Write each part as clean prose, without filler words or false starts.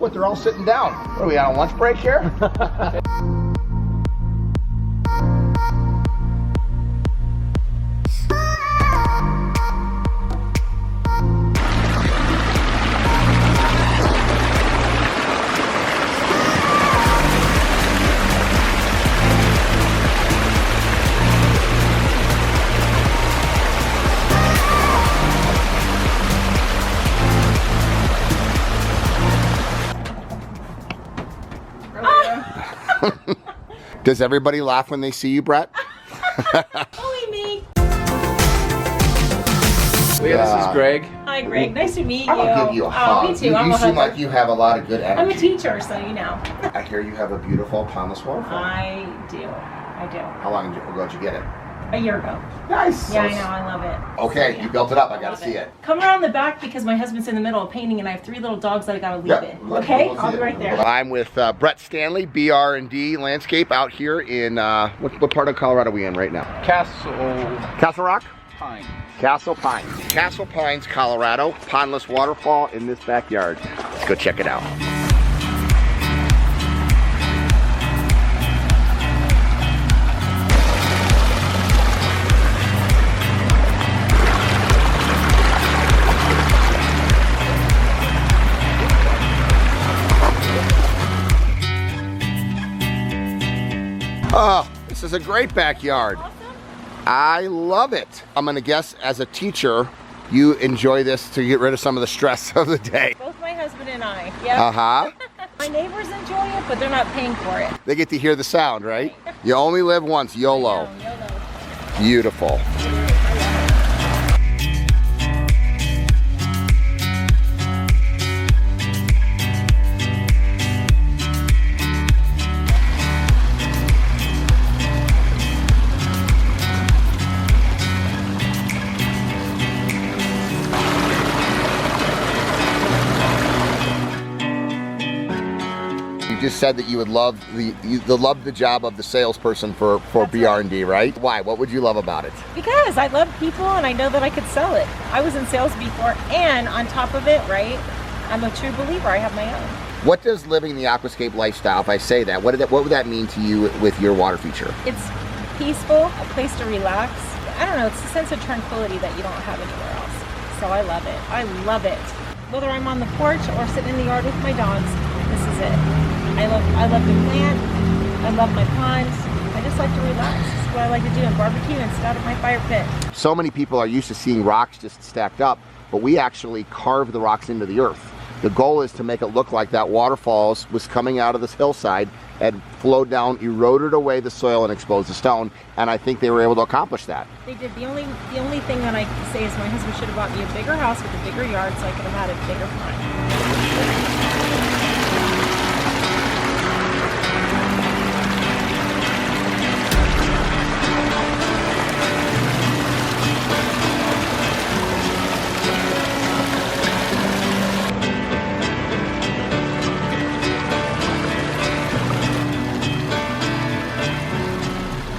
what, they're all sitting down. What are we on a lunch break here? Does everybody laugh when they see you, Brett? Only me. Leah, this is Greg. Hi, Greg. Nice to meet you. I'll give you a hug. Me too. You seem like you have a lot of good energy. I'm a teacher, so you know. I hear you have a beautiful pondless waterfall. I do. How long ago did you get it? A year ago. Nice. Yeah, I know. I love it. Okay, you built it up. I gotta see it. Come around the back because my husband's in the middle of painting and I have 3 little dogs that I gotta leave in. Okay? I'll be right there. I'm with Brett Stanley, BR&D Landscape, out here in, what part of Colorado are we in right now? Castle Rock? Pine. Castle Pines. Castle Pines, Colorado. Pondless waterfall in this backyard. Let's go check it out. Oh, this is a great backyard. Awesome. I love it. I'm gonna guess as a teacher, you enjoy this to get rid of some of the stress of the day. Both my husband and I. Yeah. Uh-huh. My neighbors enjoy it, but they're not paying for it. They get to hear the sound, right? You only live once, YOLO. YOLO. Beautiful. You just said that you would love the job of the salesperson for BR&D, right? Why? What would you love about it? Because I love people and I know that I could sell it. I was in sales before, and on top of it, right, I'm a true believer. I have my own. What does living the aquascape lifestyle, if I say that, what would that mean to you with your water feature? It's peaceful, a place to relax. I don't know, it's a sense of tranquility that you don't have anywhere else. So I love it. I love it. Whether I'm on the porch or sitting in the yard with my dogs, this is it. I love to plant. I love my ponds. I just like to relax. This is what I like to do, and barbecue and sit out at my fire pit. So many people are used to seeing rocks just stacked up, but we actually carve the rocks into the earth. The goal is to make it look like that waterfalls was coming out of this hillside and flowed down, eroded away the soil and exposed the stone, and I think they were able to accomplish that. They did. The only thing that I can say is my husband should have bought me a bigger house with a bigger yard so I could have had a bigger pond.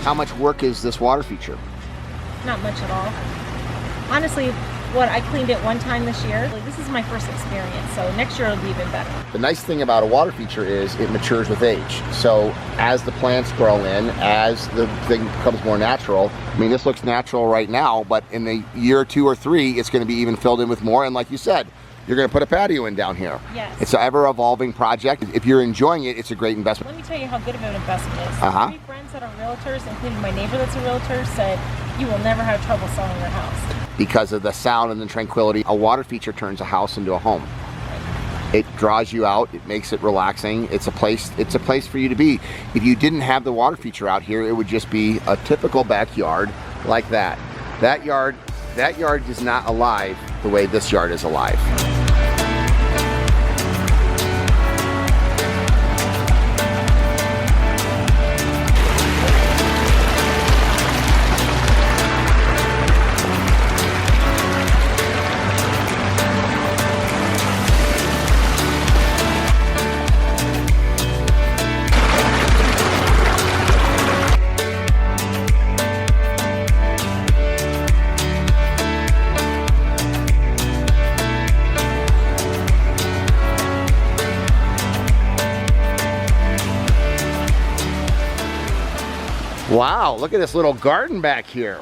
How much work is this water feature? Not much at all. Honestly, I cleaned it one time this year. This is my first experience, so next year it'll be even better. The nice thing about a water feature is it matures with age. So as the plants grow in, as the thing becomes more natural, I mean, this looks natural right now, but in a year or 2 or 3, it's going to be even filled in with more. And like you said, you're going to put a patio in down here. Yes. It's an ever-evolving project. If you're enjoying it, it's a great investment. Let me tell you how good of an investment it is. 3 friends that are realtors, including my neighbor that's a realtor, said you will never have trouble selling your house. Because of the sound and the tranquility, a water feature turns a house into a home. It draws you out, it makes it relaxing. It's a place for you to be. If you didn't have the water feature out here, it would just be a typical backyard like that. That yard is not alive the way this yard is alive. Wow, look at this little garden back here.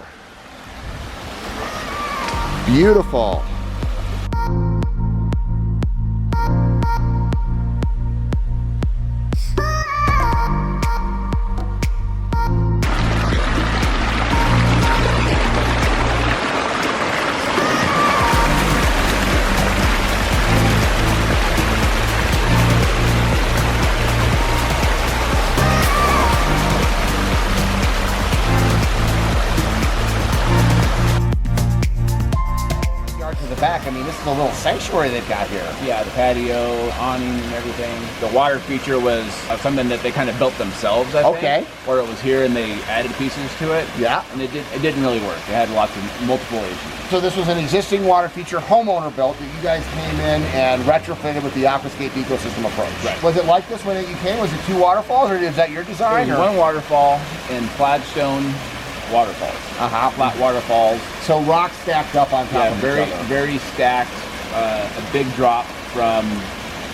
Beautiful. Back. I mean, this is a little sanctuary they've got here. Yeah, the patio, awning, and everything. The water feature was something that they kind of built themselves, I think. Okay. Or it was here and they added pieces to it. Yeah. And it didn't really work. It had multiple issues. So this was an existing water feature homeowner built that you guys came in and retrofitted with the aquascape ecosystem approach. Right. Was it like this when you came? Was it 2 waterfalls, or is that your design? It was 1 waterfall and flagstone waterfalls. Flat waterfalls. So rocks stacked up on top of each very, other. very stacked. A big drop from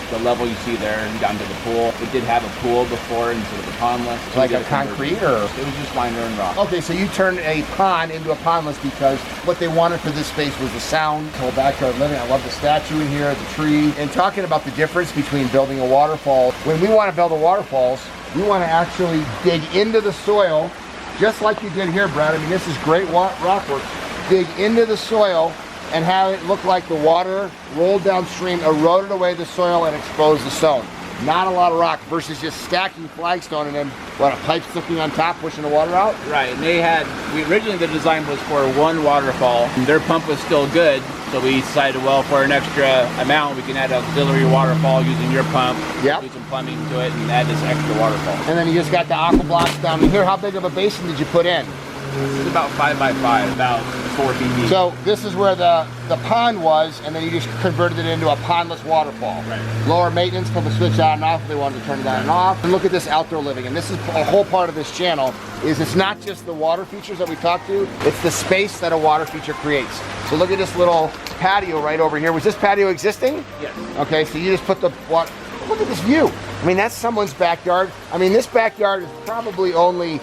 the level you see there down to the pool. It did have a pool before instead of a pondless. So like a concrete, or? It was just liner and rock. Okay, so you turned a pond into a pondless because what they wanted for this space was the sound, whole backyard living. I love the statue in here, the tree. And talking about the difference between building a waterfall, when we want to build a waterfalls, we want to actually dig into the soil, just like you did here, Brad. I mean, this is great rock work. Dig into the soil and have it look like the water rolled downstream, eroded away the soil, and exposed the stone. Not a lot of rock versus just stacking flagstone and then a pipe sticking on top, pushing the water out. Right, and originally the design was for 1 waterfall. Their pump was still good, so we decided, well, for an extra amount, we can add an auxiliary waterfall using your pump. Yep. Do some plumbing to it and add this extra waterfall. And then you just got the aqua blocks down here. How big of a basin did you put in? This is about 5 by 5, about 4 feet deep. So this is where the pond was, and then you just converted it into a pondless waterfall. Right. Lower maintenance, flip the switch on and off if they wanted to turn it on and off. And look at this outdoor living. And this is a whole part of this channel, is it's not just the water features that we talked to, it's the space that a water feature creates. So look at this little patio right over here. Was this patio existing? Yes. Okay, so you just put the water, look at this view. I mean, that's someone's backyard. I mean, this backyard is probably only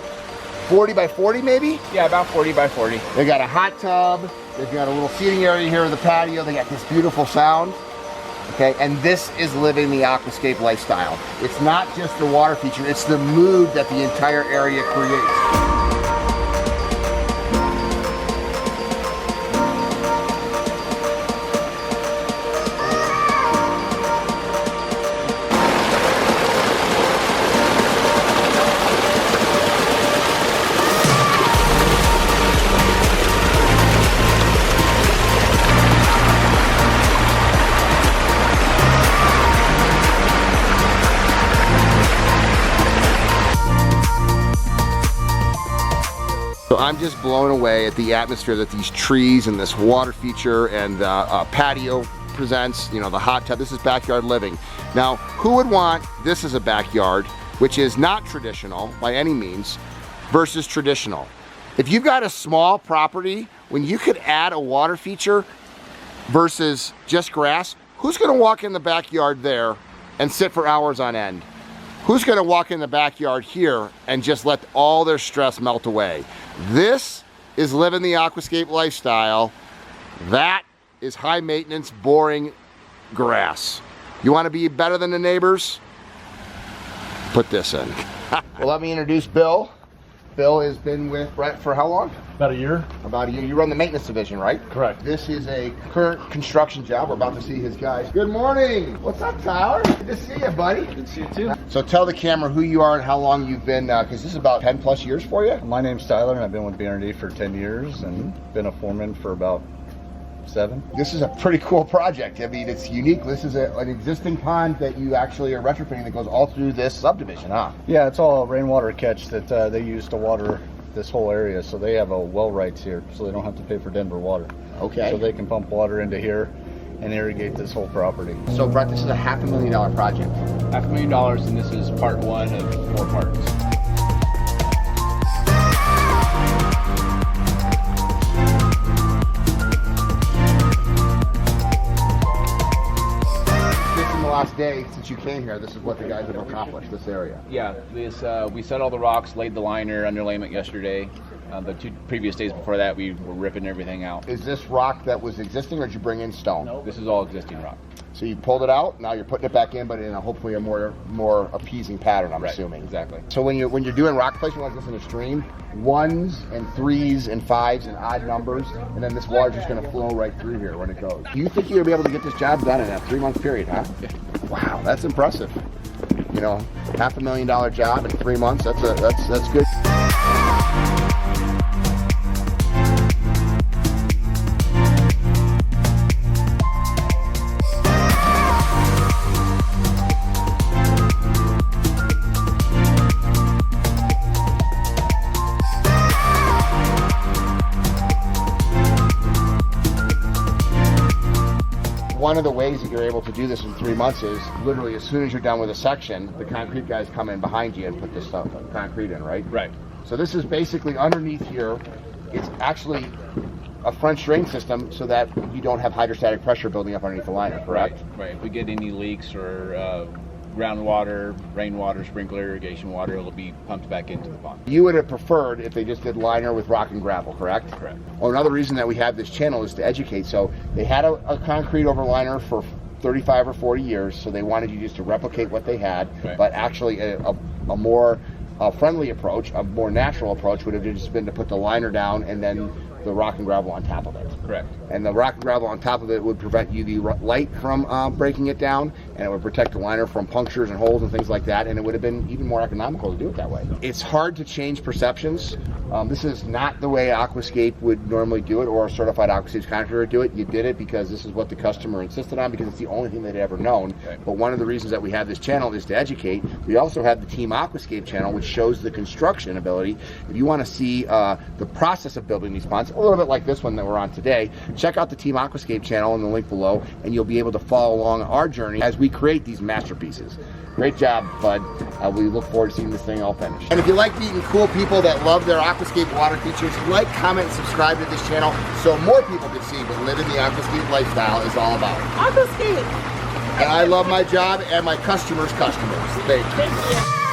40 by 40 maybe? Yeah, about 40 by 40. They got a hot tub, they've got a little seating area here with the patio, they got this beautiful sound. Okay, and this is living the aquascape lifestyle. It's not just the water feature, it's the mood that the entire area creates. So I'm just blown away at the atmosphere that these trees and this water feature and patio presents, you know, the hot tub. This is backyard living. Now, who would want this as a backyard, which is not traditional by any means, versus traditional? If you've got a small property, when you could add a water feature versus just grass, who's gonna walk in the backyard there and sit for hours on end? Who's gonna walk in the backyard here and just let all their stress melt away? This is living the aquascape lifestyle. That is high maintenance, boring grass. You wanna be better than the neighbors? Put this in. Well, let me introduce Bill. Bill has been with Brett for how long? About a year. About a year. You run the maintenance division, right? Correct. This is a current construction job. We're about to see his guys. Good morning. What's up, Tyler? Good to see you, buddy. Good to see you too. So tell the camera who you are and how long you've been, because this is about 10 plus years for you. My name's Tyler and I've been with B&D for 10 years and been a foreman for about 7. This is a pretty cool project. I mean, it's unique. This is an existing pond that you actually are retrofitting that goes all through this subdivision, huh? Yeah, it's all a rainwater catch that they use to water this whole area. So they have a well rights here, so they don't have to pay for Denver water. Okay. So they can pump water into here and irrigate this whole property. So Brett, this is a $500,000 project. $500,000, and this is part 1 of 4 parts. last day since you came here, this is what the guys have accomplished, this area. Yeah, we set all the rocks, laid the liner, underlayment yesterday. The 2 previous days before that, we were ripping everything out. Is this rock that was existing, or did you bring in stone? This is all existing rock. So you pulled it out, now you're putting it back in, but in a hopefully a more appeasing pattern, I'm assuming. Exactly. So when you're doing rock placement like this in a stream, 1s and 3s and 5s and odd numbers, and then this water's just going to flow right through here when it goes. Do you think you're going to be able to get this job done in a 3-month period, huh? Yeah. Wow, that's impressive. You know, $500,000 job in 3 months, that's good. One of the ways that you're able to do this in 3 months is literally as soon as you're done with a section, the concrete guys come in behind you and put this stuff, concrete in, right? Right. So this is basically underneath here. It's actually a French drain system so that you don't have hydrostatic pressure building up underneath the liner, correct? Right. If we get any leaks or groundwater, rainwater, sprinkler, irrigation water, it'll be pumped back into the pond. You would have preferred if they just did liner with rock and gravel, correct? Correct. Well, another reason that we have this channel is to educate. So they had a concrete over liner for 35 or 40 years, so they wanted you just to replicate what they had, right. But actually a more friendly approach, a more natural approach would have just been to put the liner down and then the rock and gravel on top of it. Correct. And the rock and gravel on top of it would prevent UV light from breaking it down, and it would protect the liner from punctures and holes and things like that, and it would have been even more economical to do it that way. It's hard to change perceptions. This is not the way Aquascape would normally do it, or a certified Aquascape contractor would do it. You did it because this is what the customer insisted on, because it's the only thing they'd ever known. Right. But one of the reasons that we have this channel is to educate. We also have the Team Aquascape channel, which shows the construction ability. If you want to see the process of building these ponds, a little bit like this one that we're on today, check out the Team Aquascape channel in the link below, and you'll be able to follow along our journey as we create these masterpieces. Great job, bud. We look forward to seeing this thing all finished. And if you like meeting cool people that love their Aquascape water features, like, comment, and subscribe to this channel so more people can see what living the Aquascape lifestyle is all about. Aquascape! And I love my job and my customers' customers. Thank you. Thank you.